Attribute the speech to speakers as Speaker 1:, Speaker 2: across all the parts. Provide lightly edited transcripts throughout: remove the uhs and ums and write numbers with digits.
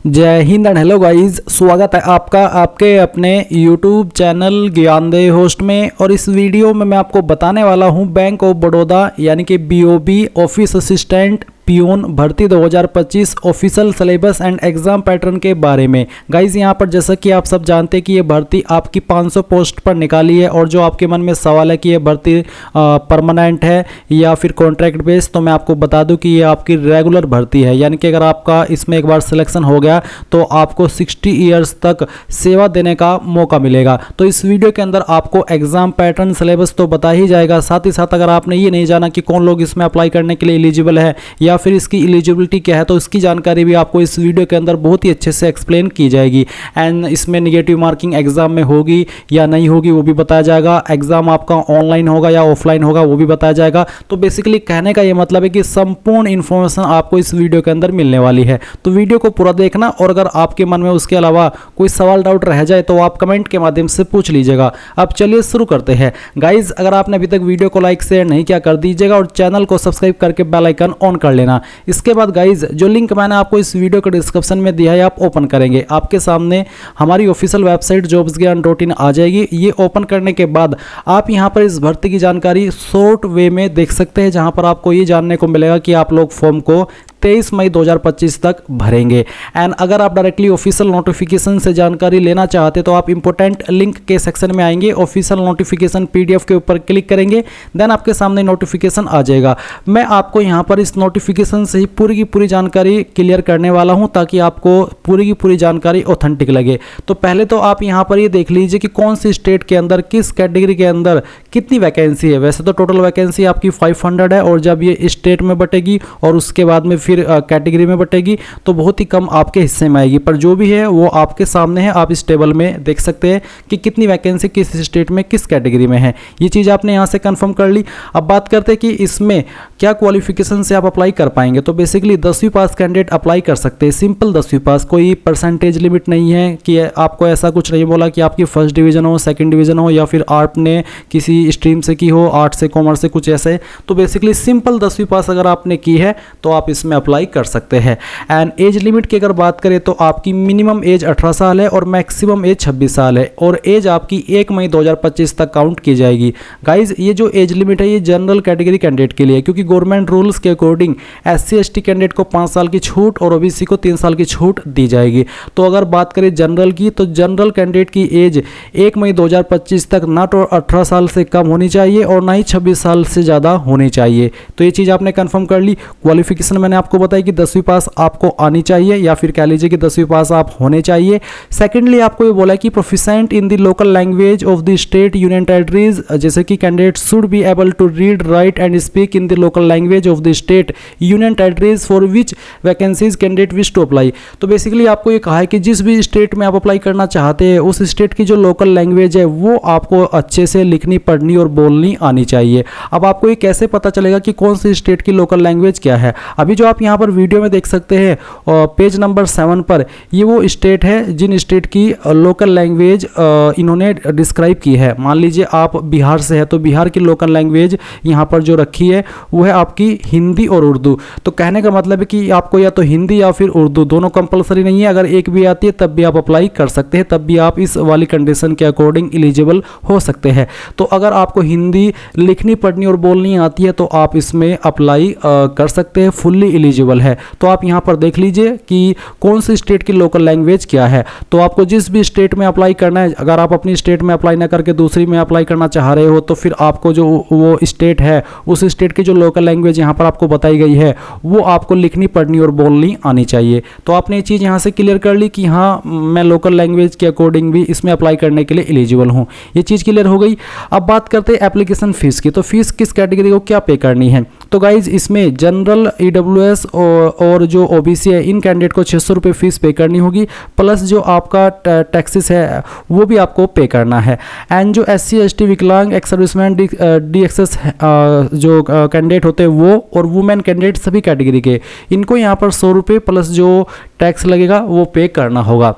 Speaker 1: जय Hind and hello guys, स्वागत है आपका आपके अपने YouTube चैनल ज्ञानदेह होस्ट में। और इस वीडियो में मैं आपको बताने वाला हूं बैंक ऑफ बड़ौदा यानी कि BOB ऑफिस असिस्टेंट पियून भर्ती 2025 official syllabus and exam pattern के बारे में। गाइज यहां पर जैसा कि आप सब जानते हैं कि ये भर्ती आपकी 500 पोस्ट पर निकाली है। और जो आपके मन में सवाल है कि ये भर्ती परमानेंट है या फिर कॉन्ट्रैक्ट बेस, तो मैं आपको बता दूं कि ये आपकी रेगुलर भर्ती है। यानी कि अगर आपका इसमें एक बार सिलेक्शन हो गया तो आपको 60 ईयर्स तक सेवा देने का मौका मिलेगा। तो इस वीडियो के अंदर आपको एग्जाम पैटर्न सिलेबस तो बता ही जाएगा, साथ ही साथ अगर आपने ये नहीं जाना कि कौन लोग इसमें अप्लाई करने के लिए एलिजिबल है या फिर इसकी एलिजिबिलिटी क्या है, तो इसकी जानकारी भी आपको इस वीडियो के अंदर बहुत ही अच्छे से एक्सप्लेन की जाएगी। एंड इसमें नेगेटिव मार्किंग एग्जाम में होगी या नहीं होगी वो भी बताया जाएगा। एग्जाम आपका ऑनलाइन होगा या ऑफलाइन होगा वो भी बताया जाएगा। तो बेसिकली कहने का ये मतलब है कि संपूर्ण इन्फॉर्मेशन आपको इस वीडियो के अंदर मिलने वाली है। तो वीडियो को पूरा देखना, और अगर आपके मन में उसके अलावा कोई सवाल डाउट रह जाए तो आप कमेंट के माध्यम से पूछ लीजिएगा। अब चलिए शुरू करते हैं। गाइज अगर आपने अभी तक वीडियो को लाइक शेयर नहीं किया कर दीजिएगा और चैनल को सब्सक्राइब करके बेल आइकन ऑन कर लेना। इसके बाद गाइज जो लिंक मैंने आपको इस वीडियो के डिस्क्रिप्शन में दिया है आप ओपन करेंगे, आपके सामने हमारी ऑफिशियल वेबसाइट jobsgyan.in आ जाएगी। ये ओपन करने के बाद आप यहां पर इस भर्ती की जानकारी शॉर्ट वे में देख सकते हैं, जहां पर आपको ये जानने को मिलेगा कि आप लोग फॉर्म को 23 मई 2025 तक भरेंगे। एंड अगर आप डायरेक्टली ऑफिशियल नोटिफिकेशन से जानकारी लेना चाहते तो आप इंपॉर्टेंट लिंक के सेक्शन में आएंगे, ऑफिशियल नोटिफिकेशन PDF के ऊपर क्लिक करेंगे, देन आपके सामने नोटिफिकेशन आ जाएगा। मैं आपको यहां पर इस नोटिफिकेशन से ही पूरी की पूरी जानकारी क्लियर करने वाला हूं ताकि आपको पूरी की पूरी जानकारी ऑथेंटिक लगे। तो पहले तो आप यहां पर ये देख लीजिए कि कौन सी स्टेट के अंदर किस कैटेगरी के अंदर कितनी वैकेंसी है। वैसे तो टोटल वैकेंसी आपकी 500 है, और जब ये स्टेट में बटेगी और उसके बाद में फिर कैटेगरी में बटेगी तो बहुत ही कम आपके हिस्से में आएगी। पर जो भी है वो आपके सामने है, आप इस टेबल में देख सकते हैं कि कितनी वैकेंसी किस स्टेट में किस कैटेगरी में है। ये चीज़ आपने यहाँ से कंफर्म कर ली। अब बात करते हैं कि इसमें क्या क्वालिफिकेशन से आप अप्लाई कर पाएंगे। तो बेसिकली 10वीं पास कैंडिडेट अप्लाई कर सकते हैं, सिंपल 10वीं पास, कोई परसेंटेज लिमिट नहीं है कि आपको ऐसा कुछ नहीं बोला कि आपकी फर्स्ट डिवीजन हो, सेकंड डिवीजन हो, या फिर आपने किसी स्ट्रीम से की हो, आर्ट से, कॉमर्स से, कुछ ऐसे। तो बेसिकली सिंपल 10वीं पास अगर आपने की है तो आप इसमें अप्लाई कर सकते हैं। एंड एज लिमिट की अगर बात करें तो आपकी मिनिमम एज 18 साल है और मैक्सिमम एज 26 साल है, और एज आपकी 1 मई 2025 तक काउंट की जाएगी। गाइज ये जो एज लिमिट है ये जनरल कैटेगरी कैंडिडेट के लिए, क्योंकि गवर्नमेंट रूल्स के अकॉर्डिंग SC ST कैंडिडेट को 5 साल की छूट और OBC को 3 साल की छूट दी जाएगी। तो अगर बात करें जनरल की, तो जनरल कैंडिडेट की एज 1 मई 2025 तक ना तो 18 साल से कम होनी चाहिए और ना ही 26 साल से ज़्यादा होनी चाहिए। तो ये चीज़ आपने कंफर्म कर ली। क्वालिफिकेशन मैंने आपको बताया कि 10वीं पास आपको आनी चाहिए, या फिर कह लीजिए कि 10वीं पास आप होने चाहिए। सेकेंडली आपको ये बोला कि proficient in the local language of the state union territories, जैसे कि candidate should be able to read, write and speak in the local language of the state union territories for which vacancies candidate wish to apply. तो basically आपको ये कहा है कि जिस भी स्टेट में आप अप्लाई करना चाहते हैं उस स्टेट की जो लोकल लैंग्वेज है वो आपको अच्छे से लिखनी, पढ़नी और बोलनी आनी चाहिए। अब आपको ये कैसे पता चलेगा कि कौन सी स्टेट की लोकल लैंग्वेज क्या है। अभी जो आप यहाँ पर वीडियो में देख सकते हैं पेज नंबर 7 पर, ये वो स्टेट है जिन स्टेट की लोकल लैंग्वेज इन्होंने डिस्क्राइब की है। मान लीजिए आप बिहार से है तो बिहार की लोकल लैंग्वेज यहाँ पर जो रखी है वो है आपकी हिंदी और उर्दू। तो कहने का मतलब है कि आपको या तो हिंदी या फिर उर्दू, दोनों कंपलसरी नहीं है। अगर एक भी आती है तब भी आप अप्लाई कर सकते हैं, तब भी आप इस वाली कंडीशन के अकॉर्डिंग एलिजिबल हो सकते हैं। तो अगर आपको हिंदी लिखनी, पढ़नी और बोलनी आती है तो आप इसमें अप्लाई कर सकते हैं, फुल्ली एलिजिबल है। तो आप यहाँ पर देख लीजिए कि कौन सी स्टेट की लोकल लैंग्वेज क्या है। तो आपको जिस भी स्टेट में अप्लाई करना है, अगर आप अपनी स्टेट में अप्लाई ना करके दूसरी में अप्लाई करना चाह रहे हो तो फिर आपको जो वो स्टेट है उस स्टेट की जो लोकल लैंग्वेज यहाँ पर आपको बताई गई है वो आपको लिखनी, पढ़नी और बोलनी आनी चाहिए। तो आपने ये चीज़ यहाँ से क्लियर कर ली कि हाँ मैं लोकल लैंग्वेज के अकॉर्डिंग भी इसमें अप्लाई करने के लिए एलिजिबल हूँ। ये चीज़ क्लियर हो गई। अब बात करते हैं एप्लीकेशन फीस की। तो फीस किस कैटेगरी को क्या पे करनी है। तो गाइज इसमें जनरल, EWS और जो OBC है इन कैंडिडेट को 600 रुपये फीस पे करनी होगी, प्लस जो आपका टैक्सेस है वो भी आपको पे करना है। एंड जो SC ST विकलांग, एक्स सर्विसमैन, DXS जो कैंडिडेट होते हैं वो, और वुमेन कैंडिडेट सभी कैटेगरी के, इनको यहाँ पर 100 रुपये प्लस जो टैक्स लगेगा वो पे करना होगा।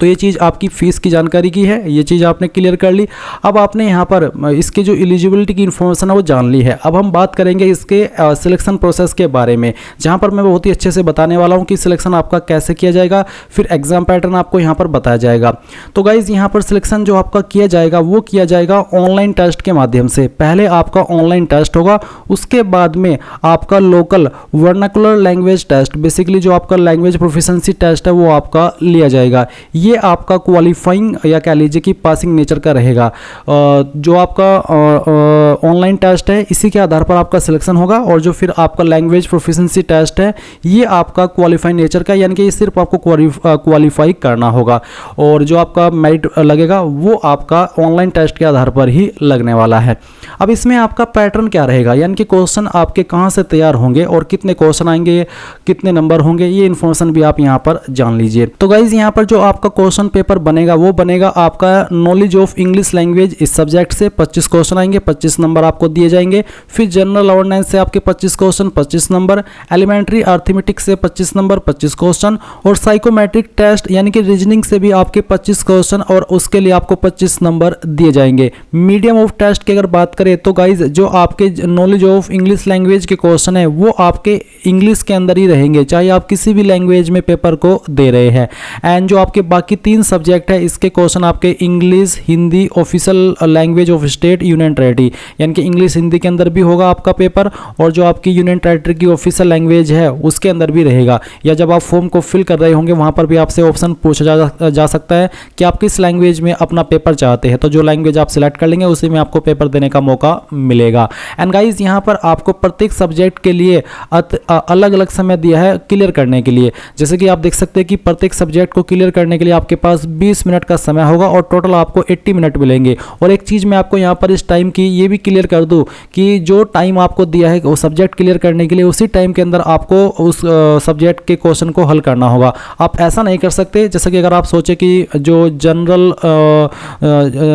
Speaker 1: तो ये चीज़ आपकी फ़ीस की जानकारी की है, ये चीज़ आपने क्लियर कर ली। अब आपने यहाँ पर इसके जो एलिजिबिलिटी की इन्फॉर्मेशन है वो जान ली है। अब हम बात करेंगे इसके सिलेक्शन प्रोसेस के बारे में, जहाँ पर मैं बहुत ही अच्छे से बताने वाला हूँ कि सिलेक्शन आपका कैसे किया जाएगा, फिर एग्जाम पैटर्न आपको यहाँ पर बताया जाएगा। तो गाइज़ यहाँ पर सिलेक्शन जो आपका किया जाएगा वो किया जाएगा ऑनलाइन टेस्ट के माध्यम से। पहले आपका ऑनलाइन टेस्ट होगा, उसके बाद में आपका local vernacular language test, basically जो आपका लैंग्वेज प्रोफिशिएंसी टेस्ट है वो आपका लिया जाएगा। ये आपका क्वालिफाइंग या कह लीजिए कि पासिंग नेचर का रहेगा। जो आपका ऑनलाइन टेस्ट है इसी के आधार पर आपका सिलेक्शन होगा, और जो फिर आपका लैंग्वेज प्रोफिशिएंसी टेस्ट है ये आपका क्वालिफाइंग नेचर का, यानी कि सिर्फ आपको क्वालिफाई करना होगा, और जो आपका मेरिट लगेगा वो आपका ऑनलाइन टेस्ट के आधार पर ही लगने वाला है। अब इसमें आपका पैटर्न क्या रहेगा, यानी कि क्वेश्चन आपके कहाँ से तैयार होंगे और कितने क्वेश्चन आएंगे, कितने नंबर होंगे, ये इन्फॉर्मेशन भी आप यहाँ पर जान लीजिए। तो गाइज यहाँ पर जो आपका क्वेश्चन पेपर बनेगा वो बनेगा आपका नॉलेज ऑफ इंग्लिश लैंग्वेज, इस सब्जेक्ट से 25 क्वेश्चन आएंगे, 25 नंबर आपको दिए जाएंगे। फिर जनरल अवेयरनेस से आपके 25 क्वेश्चन 25 नंबर, एलिमेंट्री अर्थमेटिक से 25 नंबर 25 क्वेश्चन, और साइकोमेट्रिक टेस्ट यानी कि रीजनिंग से भी आपके 25 क्वेश्चन और उसके लिए आपको 25 नंबर दिए जाएंगे। मीडियम ऑफ टेस्ट की अगर बात करें तो गाइज जो आपके नॉलेज ऑफ इंग्लिश लैंग्वेज के क्वेश्चन है वो आपके इंग्लिश के अंदर ही रहेंगे, चाहे आप किसी भी लैंग्वेज में पेपर को दे रहे हैं। एंड जो आपके बाकी 3 सब्जेक्ट है इसके क्वेश्चन आपके English, Hindi, official language of state, union territory, यानी कि इंग्लिश हिंदी के अंदर भी होगा आपका पेपर, और जो आपकी यूनियन टेरिटरी की ऑफिशियल लैंग्वेज है उसके अंदर भी रहेगा। या जब आप फॉर्म को फिल कर रहे होंगे वहां पर भी आपसे ऑप्शन पूछा जा सकता है कि आप किस लैंग्वेज में अपना पेपर चाहते हैं, तो जो लैंग्वेज आप सिलेक्ट कर लेंगे उसी में आपको पेपर देने का मौका मिलेगा। एंड गाइज यहाँ पर आपको प्रत्येक सब्जेक्ट के लिए अलग अलग समय दिया है क्लियर करने के लिए। जैसे कि आप देख सकते हैं कि प्रत्येक सब्जेक्ट को क्लियर करने के लिए आपके पास 20 मिनट का समय होगा, और टोटल आपको 80 मिनट मिलेंगे। और एक चीज़ मैं आपको यहाँ पर इस टाइम की ये भी क्लियर कर दूँ कि जो टाइम आपको दिया है वो सब्जेक्ट क्लियर करने के लिए, उसी टाइम के अंदर आपको उस सब्जेक्ट के क्वेश्चन को हल करना होगा। आप ऐसा नहीं कर सकते जैसे कि अगर आप सोचे कि जो general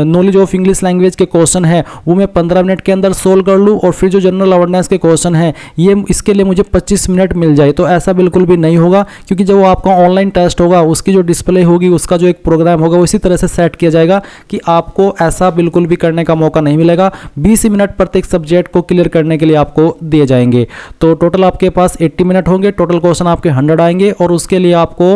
Speaker 1: knowledge of English language के क्वेश्चन है वो मैं 15 मिनट के अंदर सोल्व कर लूँ, और फिर जो जनरल अवेयरनेस के क्वेश्चन है ये इसके लिए मुझे 25 मिनट मिल जाए, तो ऐसा बिल्कुल भी नहीं होगा। क्योंकि जब वो आपका ऑनलाइन टेस्ट होगा उसकी जो डिस्प्ले होगी, उसका जो एक प्रोग्राम होगा वो इसी तरह से सेट किया जाएगा कि आपको ऐसा बिल्कुल भी करने का मौका नहीं मिलेगा। 20 मिनट प्रत्येक सब्जेक्ट को क्लियर करने के लिए आपको दिए जाएंगे। तो टोटल आपके पास 80 मिनट होंगे, टोटल क्वेश्चन आपके 100 आएंगे, और उसके लिए आपको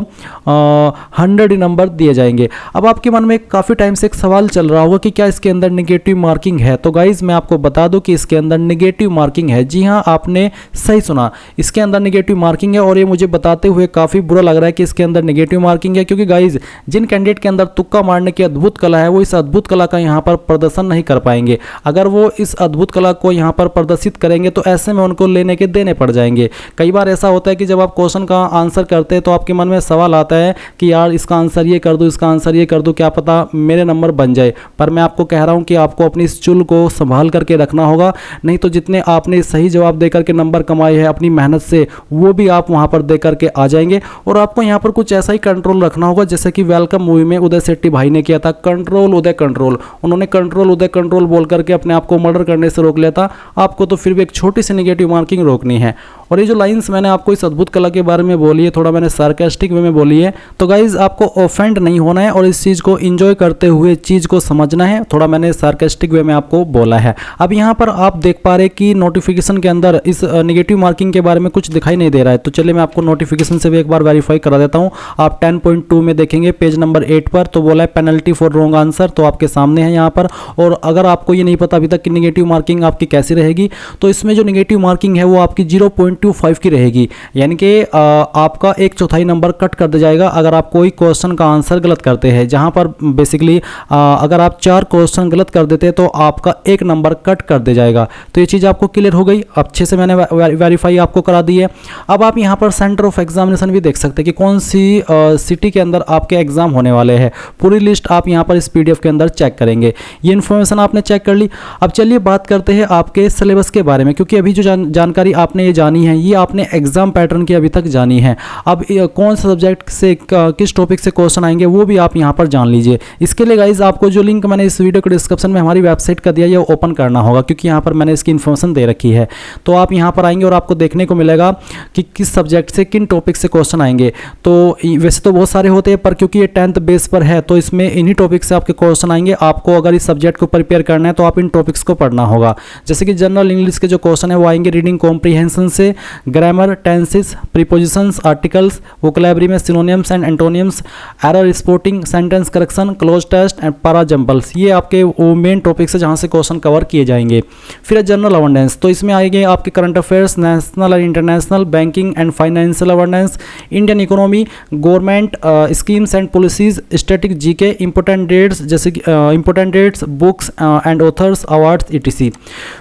Speaker 1: 100 ही नंबर दिए जाएंगे। अब आपके मन में काफ़ी टाइम से एक सवाल चल रहा होगा कि क्या इसके अंदर नेगेटिव मार्किंग है। तो गाइज मैं आपको बता दूं कि इसके अंदर नेगेटिव मार्किंग है। जी हाँ, आपने सही सुना, इसके अंदर नेगेटिव मार्किंग है, और ये मुझे बताते हुए काफ़ी बुरा लग रहा है कि इसके अंदर नेगेटिव मार्किंग है। क्योंकि गाइज जिन कैंडिडेट के अंदर तुक्का मारने की अद्भुत कला है वो इस अद्भुत कला का यहाँ पर प्रदर्शन नहीं कर पाएंगे। अगर वो इस अद्भुत कला को यहाँ पर प्रदर्शित करेंगे तो ऐसे में उनको लेने के देने पड़ जाएंगे। कई बार ऐसा होता है कि जब आप क्वेश्चन का आंसर करते हैं तो आपके मन में सवाल आता है कि यार इसका आंसर ये कर दूँ, इसका आंसर ये कर दूँ, क्या पता मेरे नंबर बन जाए। पर मैं आपको कह रहा हूँ कि आपको अपनी इस चुल को संभाल करके रखना होगा, नहीं तो जितने आपने सही जवाब देकर के नंबर कमाए हैं अपनी मेहनत से वो भी आप वहाँ पर दे करके आ जाएंगे। और आपको यहाँ पर कुछ ऐसा ही कंट्रोल रखना होगा जैसे कि वेलकम मूवी में उदय शेट्टी भाई ने किया था, कंट्रोल उदय कंट्रोल। उन्होंने कंट्रोल उदय कंट्रोल बोल करके अपने आप को मर्डर करने से रोक लिया था। आपको तो फिर भी एक छोटी सी नेगेटिव मार्किंग रोकनी है। और ये जो लाइंस मैंने आपको इस अद्भुत कला के बारे में बोली है, थोड़ा मैंने सार्कास्टिक वे में बोली है, तो गाइज आपको ऑफेंड नहीं होना है और इस चीज़ को एंजॉय करते हुए चीज़ को समझना है। थोड़ा मैंने सार्कास्टिक वे में आपको बोला है। अब यहाँ पर आप देख पा रहे कि नोटिफिकेशन के अंदर इस नेगेटिव मार्किंग के बारे में कुछ दिखाई नहीं दे रहा है। तो चलिए मैं आपको नोटिफिकेशन से भी एक बार वेरीफाई करा देता हूँ। आप 10.2 में देखेंगे पेज नंबर 8 पर, तो बोला है पेनल्टी फॉर रॉन्ग आंसर, तो आपके सामने है यहाँ पर। और अगर आपको ये नहीं पता अभी तक कि नेगेटिव मार्किंग आपकी कैसी रहेगी, तो इसमें जो नेगेटिव मार्किंग है वो आपकी 0.25 की रहेगी, यानी कि आपका 1/4 नंबर कट कर दिया जाएगा अगर आप कोई क्वेश्चन का आंसर गलत करते हैं। जहां पर बेसिकली अगर आप 4 क्वेश्चन गलत कर देते हैं तो आपका 1 नंबर कट कर दिया जाएगा। तो ये चीज़ आपको क्लियर हो गई, अच्छे से मैंने वेरीफाई आपको करा दी है। अब आप यहाँ पर सेंटर ऑफ एग्जामिनेशन भी देख सकते हैं कि कौन सी सिटी के अंदर आपके एग्जाम होने वाले हैं। पूरी लिस्ट आप यहाँ पर इस PDF के अंदर चेक करेंगे। ये इन्फॉर्मेशन आपने चेक कर ली। अब चलिए बात करते हैं आपके सिलेबस के बारे में, क्योंकि अभी जो जानकारी आपने ये जानी है ये आपने एग्जाम पैटर्न की अभी तक जानी है। अब कौन सा सब्जेक्ट से किस टॉपिक से क्वेश्चन आएंगे वो भी आप यहाँ पर जान लीजिए। इसके लिए गाइज आपको जो लिंक मैंने इस वीडियो के डिस्क्रिप्शन में हमारी वेबसाइट का दिया है वो ओपन करना होगा, क्योंकि यहाँ पर मैंने इसकी इन्फॉर्मेशन दे रखी है। तो आप यहाँ पर आएंगे और आपको देखने को मिलेगा कि किस सब्जेक्ट से किन टॉपिक से क्वेश्चन आएंगे। तो वैसे तो बहुत सारे होते हैं, पर क्योंकि ये 10th बेस पर है तो इसमें इन्हीं टॉपिक से आपके क्वेश्चन आएंगे। आपको अगर इस सब्जेक्ट को प्रिपेयर करना है तो आप इन टॉपिक्स को पढ़ना होगा। जैसे कि जनरल इंग्लिश के जो क्वेश्चन है वो आएंगे रीडिंग कॉम्प्रीहेंशन से, grammar, tenses, prepositions, articles, vocabulary में synonyms and antonyms, error spotting, sentence correction, cloze test and parajumbles. ये आपके वो मेन टॉपिक्स है जहाँ से क्वेश्चन कवर किए जाएंगे। फिर जनरल अवेयरनेस, तो इसमें आएंगे आपके current affairs, national and international, banking and financial awareness, Indian economy, government schemes and policies, static GK, important dates जैसे कि important dates, books and authors, awards etc।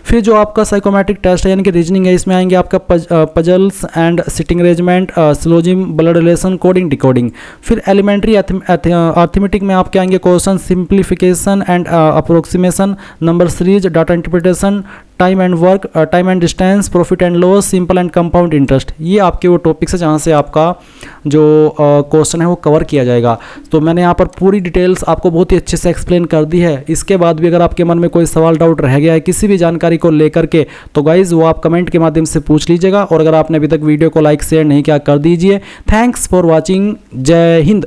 Speaker 1: फिर जो आपका साइकोमेट्रिक टेस्ट है यानी कि रीजनिंग है, इसमें आएंगे आपका puzzles and sitting arrangement, syllogism, blood relation, coding decoding. फिर एलिमेंट्री अर्थमेटिक में आपके आएंगे question simplification and approximation, number series, data interpretation, time and work, time and distance, profit and loss, simple and compound interest. ये आपके वो topics है जहाँ से आपका जो क्वेश्चन है वो कवर किया जाएगा। तो मैंने यहाँ पर पूरी डिटेल्स आपको बहुत ही अच्छे से एक्सप्लेन कर दी है। इसके बाद भी अगर आपके मन में कोई सवाल डाउट रह गया है किसी भी जानकारी को लेकर के तो गाइज वो आप कमेंट के माध्यम से पूछ लीजिएगा। और अगर आपने अभी तक वीडियो को लाइक शेयर नहीं किया कर दीजिए। Thanks for watching. जय हिंद।